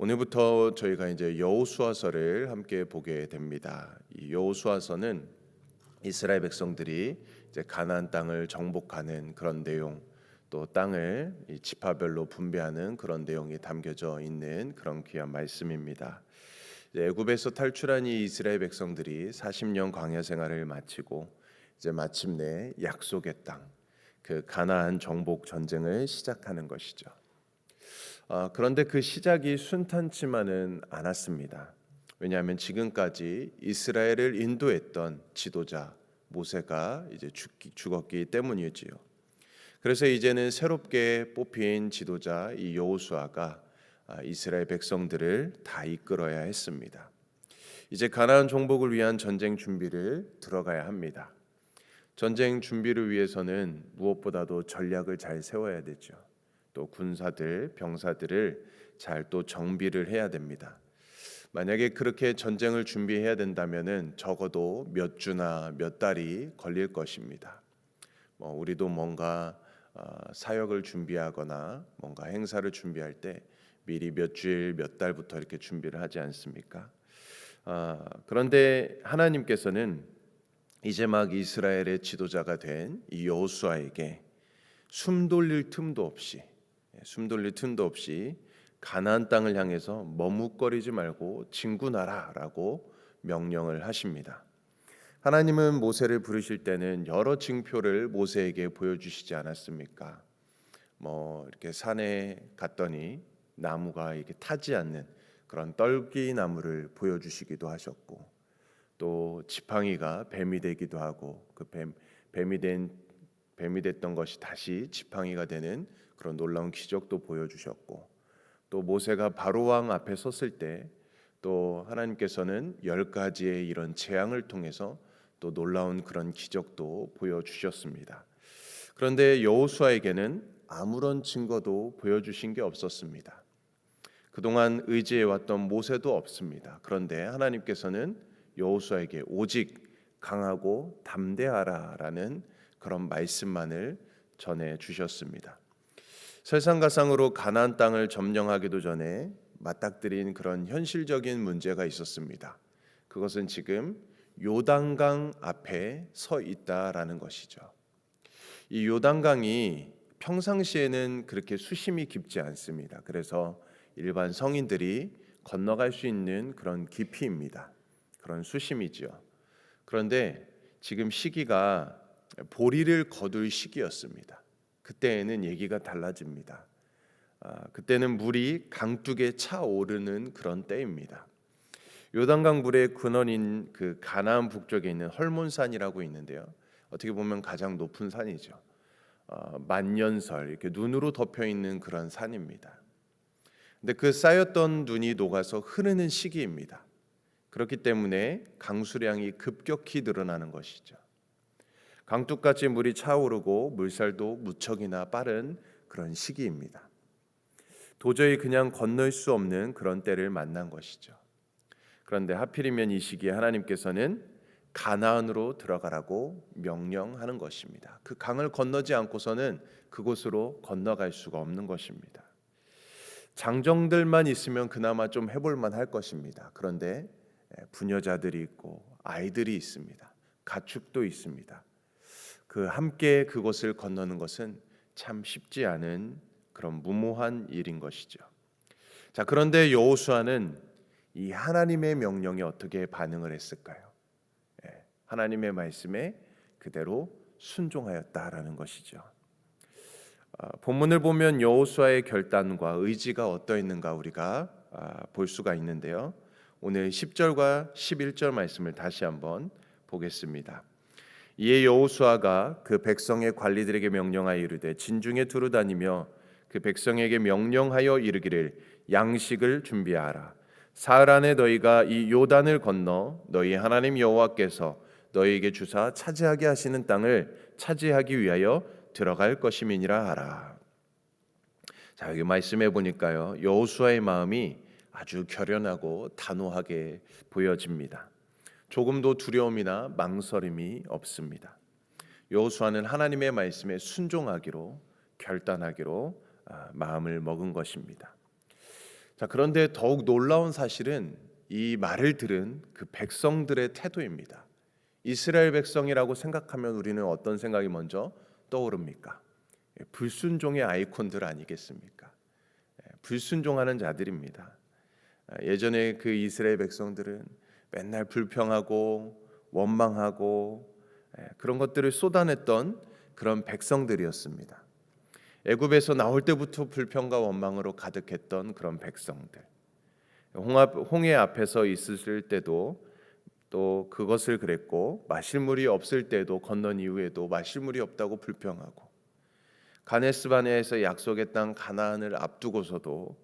오늘부터 저희가 이제 여호수아서를 함께 보게 됩니다. 이 여호수아서는 이스라엘 백성들이 이제 가나안 땅을 정복하는 그런 내용, 또 땅을 이 지파별로 분배하는 그런 내용이 담겨져 있는 그런 귀한 말씀입니다. 이제 애굽에서 탈출한 이 이스라엘 백성들이 40년 광야 생활을 마치고 이제 마침내 약속의 땅, 그 가나안 정복 전쟁을 시작하는 것이죠. 그런데 그 시작이 순탄치만은 않았습니다. 왜냐하면 지금까지 이스라엘을 인도했던 지도자 모세가 이제 죽었기 때문이지요. 그래서 이제는 새롭게 뽑힌 지도자 이 여호수아가 이스라엘 백성들을 다 이끌어야 했습니다. 이제 가나안 정복을 위한 전쟁 준비를 들어가야 합니다. 전쟁 준비를 위해서는 무엇보다도 전략을 잘 세워야 되죠. 또 군사들, 병사들을 잘 또 정비를 해야 됩니다. 만약에 그렇게 전쟁을 준비해야 된다면은 적어도 몇 주나 몇 달이 걸릴 것입니다. 우리도 뭔가 사역을 준비하거나 뭔가 행사를 준비할 때 미리 몇 주일, 몇 달부터 이렇게 준비를 하지 않습니까? 그런데 하나님께서는 이제 막 이스라엘의 지도자가 된 이 여호수아에게 숨 돌릴 틈도 없이 가나안 땅을 향해서 머뭇거리지 말고 진군하라라고 명령을 하십니다. 하나님은 모세를 부르실 때는 여러 징표를 모세에게 보여주시지 않았습니까? 이렇게 산에 갔더니 나무가 이렇게 타지 않는 그런 떨기 나무를 보여주시기도 하셨고, 또 지팡이가 뱀이 되기도 하고 그 뱀이 됐던 것이 다시 지팡이가 되는 그런 놀라운 기적도 보여주셨고, 또 모세가 바로 왕 앞에 섰을 때 또 하나님께서는 10가지의 이런 재앙을 통해서 또 놀라운 그런 기적도 보여주셨습니다. 그런데 여호수아에게는 아무런 증거도 보여주신 게 없었습니다. 그동안 의지해왔던 모세도 없습니다. 그런데 하나님께서는 여호수아에게 오직 강하고 담대하라라는 그런 말씀만을 전해 주셨습니다. 설상가상으로 가나안 땅을 점령하기도 전에 맞닥뜨린 그런 현실적인 문제가 있었습니다. 그것은 지금 요단강 앞에 서 있다라는 것이죠. 이 요단강이 평상시에는 그렇게 수심이 깊지 않습니다. 그래서 일반 성인들이 건너갈 수 있는 그런 깊이입니다. 그런 수심이지요. 그런데 지금 시기가 보리를 거둘 시기였습니다. 그때에는 얘기가 달라집니다. 그때는 물이 강둑에 차오르는 그런 때입니다. 요단강 물의 근원인 그 가나안 북쪽에 있는 헐몬산이라고 있는데요. 어떻게 보면 가장 높은 산이죠. 만년설 이렇게 눈으로 덮여 있는 그런 산입니다. 근데 그 쌓였던 눈이 녹아서 흐르는 시기입니다. 그렇기 때문에 강수량이 급격히 늘어나는 것이죠. 강둑같이 물이 차오르고 물살도 무척이나 빠른 그런 시기입니다. 도저히 그냥 건널 수 없는 그런 때를 만난 것이죠. 그런데 하필이면 이 시기에 하나님께서는 가나안으로 들어가라고 명령하는 것입니다. 그 강을 건너지 않고서는 그곳으로 건너갈 수가 없는 것입니다. 장정들만 있으면 그나마 좀 해볼 만할 것입니다. 그런데 부녀자들이 있고 아이들이 있습니다. 가축도 있습니다. 그 함께 그곳을 건너는 것은 참 쉽지 않은 그런 무모한 일인 것이죠. 자, 그런데 여호수아는 이 하나님의 명령에 어떻게 반응을 했을까요? 하나님의 말씀에 그대로 순종하였다라는 것이죠. 본문을 보면 여호수아의 결단과 의지가 어떠했는가 우리가 볼 수가 있는데요. 오늘 10절과 11절 말씀을 다시 한번 보겠습니다. 이에 여호수아가 그 백성의 관리들에게 명령하여 이르되 진중에 두루 다니며 그 백성에게 명령하여 이르기를 양식을 준비하라. 사흘 안에 너희가 이 요단을 건너 너희 하나님 여호와께서 너희에게 주사 차지하게 하시는 땅을 차지하기 위하여 들어갈 것임이니라 하라. 자, 여기 말씀해 보니까요, 여호수아의 마음이 아주 결연하고 단호하게 보여집니다. 조금도 두려움이나 망설임이 없습니다. 여호수아는 하나님의 말씀에 순종하기로 결단하기로 마음을 먹은 것입니다. 자, 그런데 더욱 놀라운 사실은 이 말을 들은 그 백성들의 태도입니다. 이스라엘 백성이라고 생각하면 우리는 어떤 생각이 먼저 떠오릅니까? 불순종의 아이콘들 아니겠습니까? 불순종하는 자들입니다. 예전에 그 이스라엘 백성들은 맨날 불평하고 원망하고 그런 것들을 쏟아냈던 그런 백성들이었습니다. 애굽에서 나올 때부터 불평과 원망으로 가득했던 그런 백성들. 홍해 앞에서 있을 때도 또 그것을 그랬고, 마실 물이 없을 때도 건넌 이후에도 마실 물이 없다고 불평하고, 가데스바네아에서 약속의 땅 가나안을 앞두고서도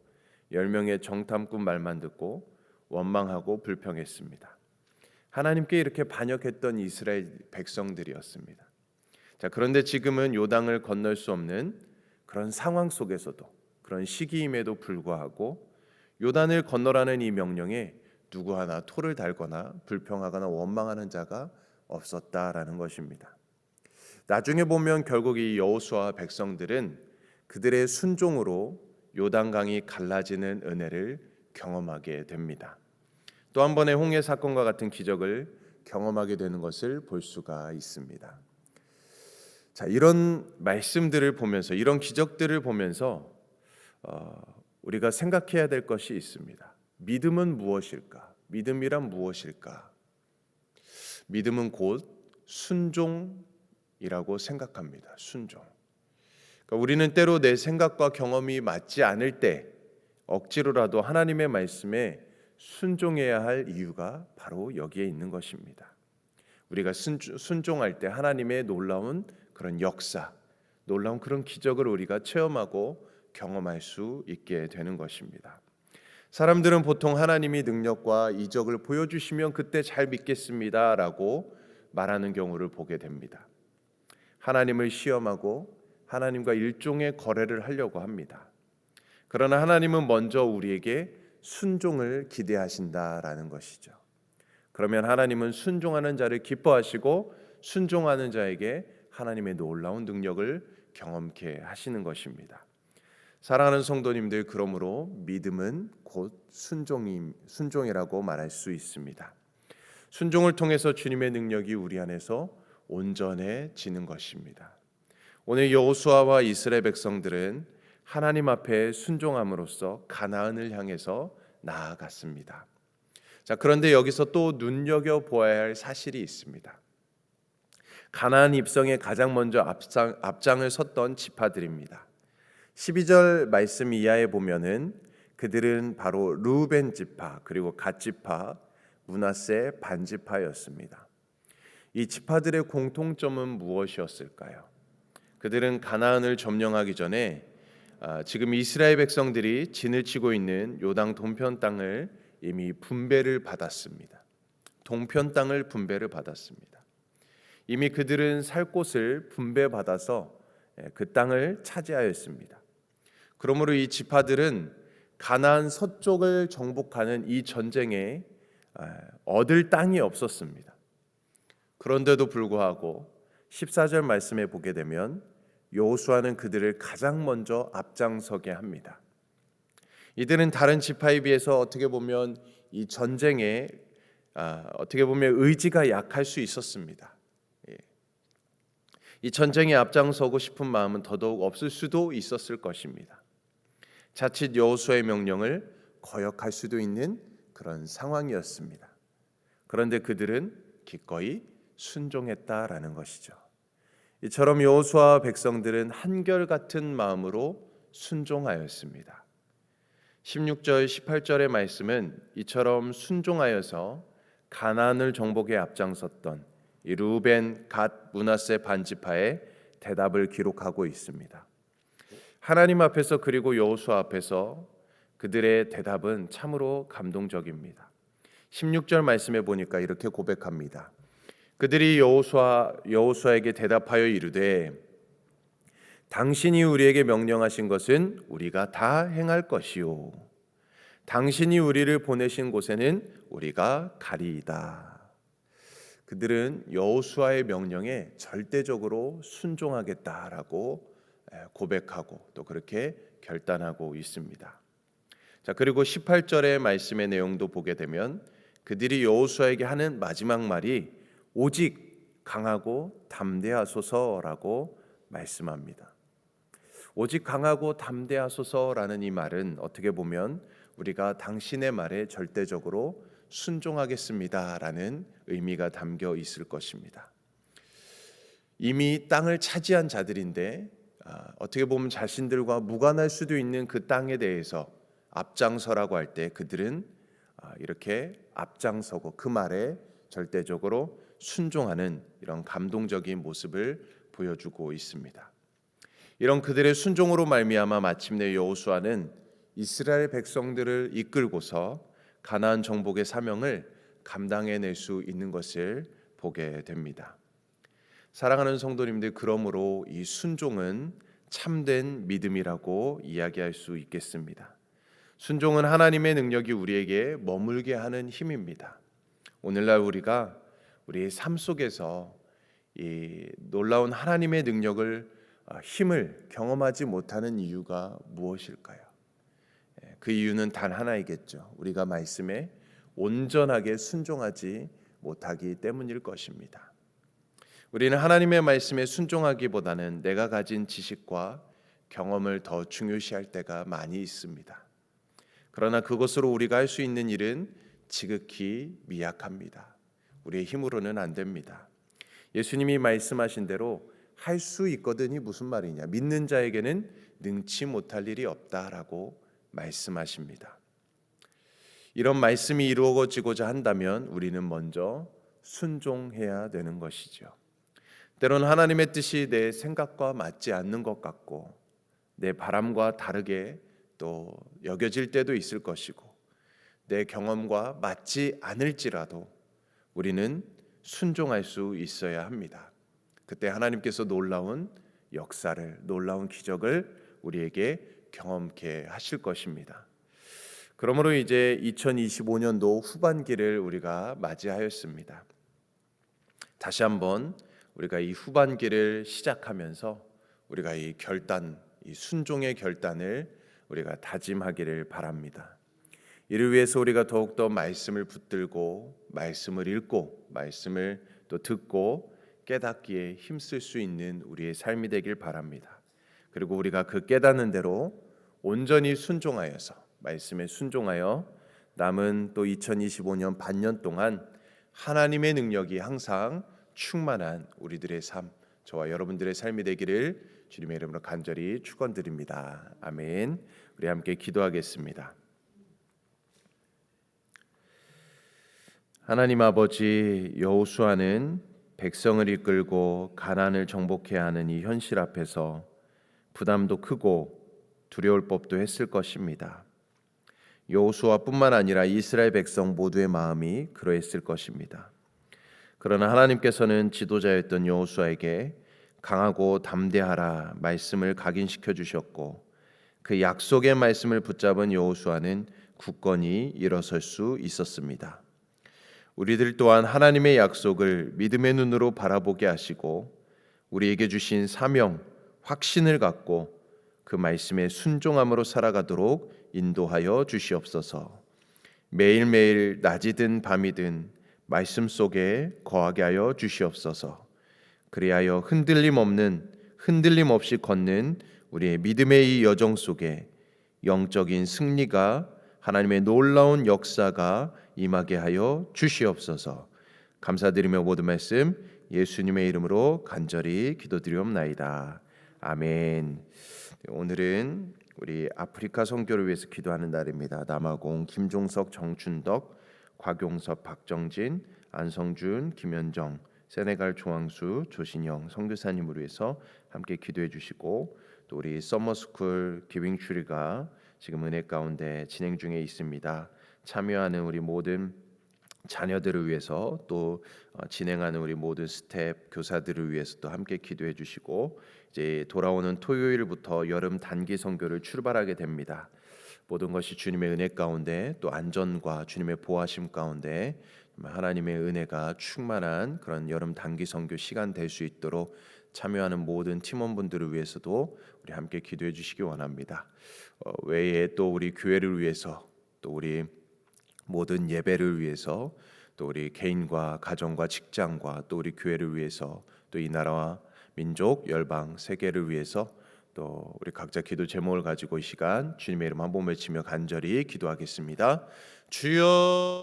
10명의 정탐꾼 말만 듣고 원망하고 불평했습니다. 하나님께 이렇게 반역했던 이스라엘 백성들이었습니다. 자, 그런데 지금은 요단을 건널 수 없는 그런 상황 속에서도, 그런 시기임에도 불구하고 요단을 건너라는 이 명령에 누구 하나 토를 달거나 불평하거나 원망하는 자가 없었다라는 것입니다. 나중에 보면 결국 이 여호수아와 백성들은 그들의 순종으로 요단강이 갈라지는 은혜를 경험하게 됩니다. 또 한 번의 홍해 사건과 같은 기적을 경험하게 되는 것을 볼 수가 있습니다. 자, 이런 말씀들을 보면서, 이런 기적들을 보면서 우리가 생각해야 될 것이 있습니다. 믿음은 무엇일까? 믿음이란 무엇일까? 믿음은 곧 순종이라고 생각합니다. 순종. 그러니까 우리는 때로 내 생각과 경험이 맞지 않을 때 억지로라도 하나님의 말씀에 순종해야 할 이유가 바로 여기에 있는 것입니다. 우리가 순종할 때 하나님의 놀라운 그런 역사, 놀라운 그런 기적을 우리가 체험하고 경험할 수 있게 되는 것입니다. 사람들은 보통 하나님이 능력과 이적을 보여주시면 그때 잘 믿겠습니다라고 말하는 경우를 보게 됩니다. 하나님을 시험하고 하나님과 일종의 거래를 하려고 합니다. 그러나 하나님은 먼저 우리에게 순종을 기대하신다라는 것이죠. 그러면 하나님은 순종하는 자를 기뻐하시고 순종하는 자에게 하나님의 놀라운 능력을 경험케 하시는 것입니다. 사랑하는 성도님들, 그러므로 믿음은 곧 순종이라고 말할 수 있습니다. 순종을 통해서 주님의 능력이 우리 안에서 온전해지는 것입니다. 오늘 여호수아와 이스라엘 백성들은 하나님 앞에 순종함으로써 가나안을 향해서 나아갔습니다. 자, 그런데 여기서 또 눈여겨보아야 할 사실이 있습니다. 가나안 입성에 가장 먼저 앞장을 섰던 지파들입니다. 12절 말씀 이하에 보면은 그들은 바로 르우벤 지파, 그리고 갓 지파, 므낫세 반 지파였습니다. 이 지파들의 공통점은 무엇이었을까요? 그들은 가나안을 점령하기 전에 지금 이스라엘 백성들이 진을 치고 있는 요단 동편 땅을 이미 분배를 받았습니다. 동편 땅을 분배를 받았습니다. 이미 그들은 살 곳을 분배받아서 그 땅을 차지하였습니다. 그러므로 이 지파들은 가나안 서쪽을 정복하는 이 전쟁에 얻을 땅이 없었습니다. 그런데도 불구하고 14절 말씀에 보게 되면 여호수아는 그들을 가장 먼저 앞장서게 합니다. 이들은 다른 지파에 비해서 어떻게 보면 이 전쟁에 어떻게 보면 의지가 약할 수 있었습니다. 이 전쟁에 앞장서고 싶은 마음은 더더욱 없을 수도 있었을 것입니다. 자칫 여호수아의 명령을 거역할 수도 있는 그런 상황이었습니다. 그런데 그들은 기꺼이 순종했다라는 것이죠. 이처럼 여호수아와 백성들은 한결같은 마음으로 순종하였습니다. 16절 18절의 말씀은 이처럼 순종하여서 가나안을 정복에 앞장섰던 이 르우벤, 갓, 므낫세 반지파의 대답을 기록하고 있습니다. 하나님 앞에서 그리고 여호수아 앞에서 그들의 대답은 참으로 감동적입니다. 16절 말씀에 보니까 이렇게 고백합니다. 그들이 여호수아에게 대답하여 이르되 당신이 우리에게 명령하신 것은 우리가 다 행할 것이요 당신이 우리를 보내신 곳에는 우리가 가리이다. 그들은 여호수아의 명령에 절대적으로 순종하겠다라고 고백하고 또 그렇게 결단하고 있습니다. 자, 그리고 18절의 말씀의 내용도 보게 되면 그들이 여호수아에게 하는 마지막 말이 오직 강하고 담대하소서라고 말씀합니다. 오직 강하고 담대하소서라는 이 말은 어떻게 보면 우리가 당신의 말에 절대적으로 순종하겠습니다라는 의미가 담겨 있을 것입니다. 이미 땅을 차지한 자들인데 어떻게 보면 자신들과 무관할 수도 있는 그 땅에 대해서 앞장서라고 할 때 그들은 이렇게 앞장서고 그 말에 절대적으로 순종하는 이런 감동적인 모습을 보여주고 있습니다. 이런 그들의 순종으로 말미암아 마침내 여호수아는 이스라엘 백성들을 이끌고서 가나안 정복의 사명을 감당해낼 수 있는 것을 보게 됩니다. 사랑하는 성도님들, 그러므로 이 순종은 참된 믿음이라고 이야기할 수 있겠습니다. 순종은 하나님의 능력이 우리에게 머물게 하는 힘입니다. 오늘날 우리가 우리의 삶 속에서 이 놀라운 하나님의 능력을 힘을 경험하지 못하는 이유가 무엇일까요? 그 이유는 단 하나이겠죠. 우리가 말씀에 온전하게 순종하지 못하기 때문일 것입니다. 우리는 하나님의 말씀에 순종하기보다는 내가 가진 지식과 경험을 더 중요시할 때가 많이 있습니다. 그러나 그것으로 우리가 할 수 있는 일은 지극히 미약합니다. 우리의 힘으로는 안 됩니다. 예수님이 말씀하신 대로 할 수 있거든이 무슨 말이냐? 믿는 자에게는 능치 못할 일이 없다라고 말씀하십니다. 이런 말씀이 이루어지고자 한다면 우리는 먼저 순종해야 되는 것이죠. 때로는 하나님의 뜻이 내 생각과 맞지 않는 것 같고 내 바람과 다르게 또 여겨질 때도 있을 것이고 내 경험과 맞지 않을지라도 우리는 순종할 수 있어야 합니다. 그때 하나님께서 놀라운 역사를, 놀라운 기적을 우리에게 경험케 하실 것입니다. 그러므로 이제 2025년도 후반기를 우리가 맞이하였습니다. 다시 한번 우리가 이 후반기를 시작하면서 우리가 이 결단, 이 순종의 결단을 우리가 다짐하기를 바랍니다. 이를 위해서 우리가 더욱더 말씀을 붙들고 말씀을 읽고 말씀을 또 듣고 깨닫기에 힘쓸 수 있는 우리의 삶이 되길 바랍니다. 그리고 우리가 그 깨닫는 대로 온전히 순종하여서 말씀에 순종하여 남은 또 2025년 반년 동안 하나님의 능력이 항상 충만한 우리들의 삶, 저와 여러분들의 삶이 되기를 주님의 이름으로 간절히 축원드립니다. 아멘. 우리 함께 기도하겠습니다. 하나님 아버지, 여호수아는 백성을 이끌고 가나안을 정복해야 하는 이 현실 앞에서 부담도 크고 두려울 법도 했을 것입니다. 여호수아뿐만 아니라 이스라엘 백성 모두의 마음이 그러했을 것입니다. 그러나 하나님께서는 지도자였던 여호수아에게 강하고 담대하라 말씀을 각인시켜 주셨고 그 약속의 말씀을 붙잡은 여호수아는 굳건히 일어설 수 있었습니다. 우리들 또한 하나님의 약속을 믿음의 눈으로 바라보게 하시고 우리에게 주신 사명, 확신을 갖고 그 말씀에 순종함으로 살아가도록 인도하여 주시옵소서. 매일매일 낮이든 밤이든 말씀 속에 거하게 하여 주시옵소서. 그리하여 흔들림 없이 걷는 우리의 믿음의 이 여정 속에 영적인 승리가, 하나님의 놀라운 역사가 임하게 하여 주시옵소서. 감사드리며 모든 말씀 예수님의 이름으로 간절히 기도드리옵나이다. 아멘. 오늘은 우리 아프리카 선교를 위해서 기도하는 날입니다. 남아공 김종석, 정춘덕, 곽용섭, 박정진, 안성준, 김현정, 세네갈 조항수, 조신영 선교사님으로 해서 함께 기도해 주시고, 또 우리 서머스쿨 기빙추리가 지금 은혜 가운데 진행 중에 있습니다. 참여하는 우리 모든 자녀들을 위해서 또 진행하는 우리 모든 스텝 교사들을 위해서 또 함께 기도해 주시고, 이제 돌아오는 토요일부터 여름 단기 선교를 출발하게 됩니다. 모든 것이 주님의 은혜 가운데 또 안전과 주님의 보호하심 가운데 하나님의 은혜가 충만한 그런 여름 단기 선교 시간 될 수 있도록 참여하는 모든 팀원분들을 위해서도 우리 함께 기도해 주시기 원합니다. 외에 또 우리 교회를 위해서, 또 우리 모든 예배를 위해서, 또 우리 개인과 가정과 직장과 또 우리 교회를 위해서, 또 이 나라와 민족, 열방, 세계를 위해서 또 우리 각자 기도 제목을 가지고 이 시간 주님의 이름 한 번 외치며 간절히 기도하겠습니다. 주여